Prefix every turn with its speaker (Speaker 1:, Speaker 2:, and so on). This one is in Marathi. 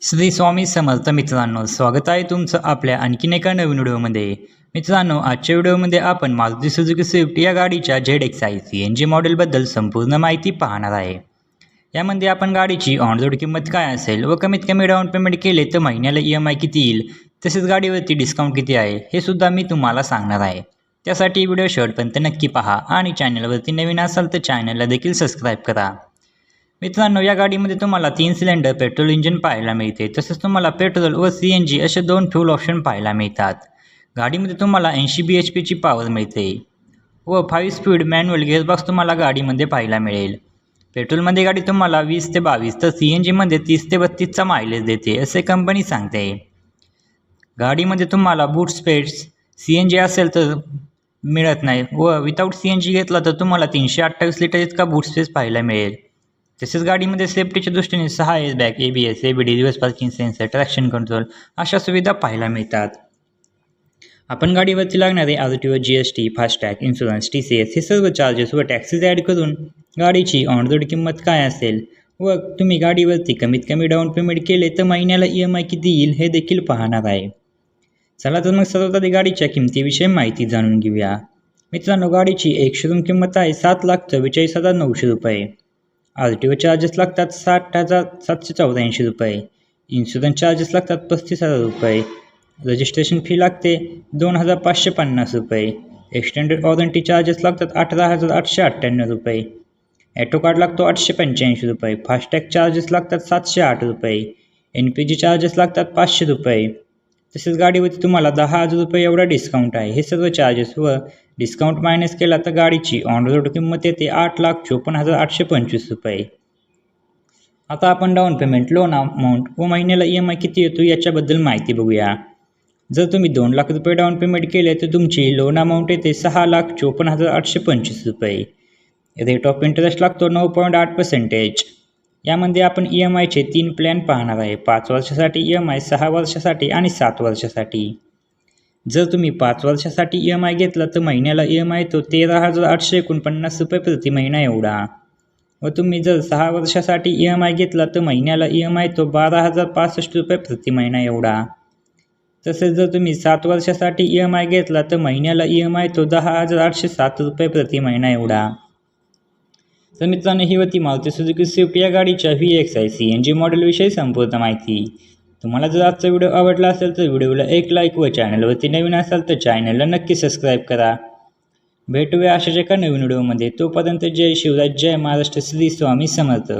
Speaker 1: श्री स्वामी समर्थ मित्रांनो, स्वागत आहे तुमचं आपल्या आणखीन एका नवीन व्हिडिओमध्ये. मित्रांनो, आजच्या व्हिडिओमध्ये आपण मारुती सुझुकी स्विफ्ट या गाडीच्या ZXi CNG मॉडेलबद्दल संपूर्ण माहिती पाहणार आहे. यामध्ये आपण गाडीची ऑन रोड किंमत काय असेल व कमीत कमी डाऊन पेमेंट केले तर महिन्याला EMI किती येईल, तसेच गाडीवरती डिस्काउंट किती आहे हे सुद्धा मी तुम्हाला सांगणार आहे. त्यासाठी व्हिडिओ शेवटपर्यंत नक्की पहा आणि चॅनलवरती नवीन असाल तर चॅनलला देखील सबस्क्राईब करा. मित्रांनो, या गाडीमध्ये तुम्हाला 3 सिलेंडर पेट्रोल इंजिन पाहायला मिळते. तसेच तुम्हाला पेट्रोल व CNG असे 2 फ्यूल ऑप्शन पाहायला मिळतात. गाडीमध्ये तुम्हाला 80 bhpची पॉवर मिळते व 5 स्पीड मॅन्युअल गिअरबॉक्स तुम्हाला गाडीमध्ये पाहायला मिळेल. पेट्रोलमध्ये गाडी तुम्हाला 20 ते 22 तर CNGमध्ये 30 ते 32चा मायलेज देते असे कंपनी सांगते. गाडीमध्ये तुम्हाला बूट स्पेस CNG असेल तर मिळत नाही व विदाऊट CNG घेतला तर तुम्हाला 328 लिटर इतका बूट स्पेस पाहायला मिळेल. तसेच गाडीमध्ये सेफ्टीच्या दृष्टीने 6 airbag, ABS, ABD, reverse parking sensor, traction control अशा सुविधा पाहायला मिळतात. आपण गाडीवरती लागणारे RTO, GST, FASTag, insurance, TCS हे सर्व चार्जेस व टॅक्सेस ॲड करून गाडीची ऑन रोड किंमत काय असेल व तुम्ही गाडीवरती कमीत कमी डाऊन पेमेंट केले तर महिन्याला EMI किती येईल हे देखील पाहणार आहे. चला तर मग सर्वात आधी गाडीच्या किमतीविषयी माहिती जाणून घेऊया. मित्रांनो, गाडीची एक शोरूम किंमत आहे 7,44,900 रुपये. RTO चार्जेस लागतात 60,784 रुपये. इन्शुरन्स चार्जेस लागतात 35,000 रुपये. रजिस्ट्रेशन फी लागते 2,550 रुपये. एक्सटेंडेड वॉरंटी चार्जेस लागतात 18,898 रुपये. ॲटो कार्ड लागतो 885 रुपये. फास्टॅग चार्जेस लागतात 708 रुपये. NPG चार्जेस लागतात 500 रुपये. तसेच गाडीवरती तुम्हाला 10,000 रुपये एवढा डिस्काउंट आहे. हे सर्व चार्जेस व डिस्काउंट मायनस केला तर गाडीची ऑन रोड किंमत येते 8,54,825 रुपये. आता आपण डाऊन पेमेंट, लोन अमाऊंट व महिन्याला EMI किती येतो याच्याबद्दल माहिती बघूया. जर तुम्ही 2 लाख रुपये डाऊन पेमेंट केले तर तुमची लोन अमाऊंट येते 6,54,825 रुपये. रेट ऑफ इंटरेस्ट लागतो 9.8%. यामध्ये आपण EMIचे 3 प्लॅन पाहणार आहे. 5 वर्षासाठी EMI, 6 वर्षासाठी आणि 7 वर्षासाठी. जर तुम्ही 5 वर्षासाठी EMI घेतला तर महिन्याला EMI येतो 13,849 रुपये प्रति महिना एवढा व तुम्ही जर 6 वर्षासाठी EMI घेतला तर महिन्याला EMI येतो 12,065 रुपये प्रति महिना एवढा. तसेच जर तुम्ही 7 वर्षासाठी EMI घेतला तर महिन्याला EMI येतो 10,807 रुपये प्रति महिना एवढा. तर मित्रांनो, ही होती मारुती सुझुकी स्विफ्ट या गाडीच्या VXi CNG मॉडेलविषयी संपूर्ण माहिती. तुम्हाला जर आजचा व्हिडिओ आवडला असेल तर व्हिडिओला एक लाईक व चॅनलवरती नवीन असाल तर चॅनलला नक्की सबस्क्राईब करा. भेटूया अशाच एका नवीन व्हिडिओमध्ये. तोपर्यंत जय शिवराज, जय महाराष्ट्र, श्री स्वामी समर्थ.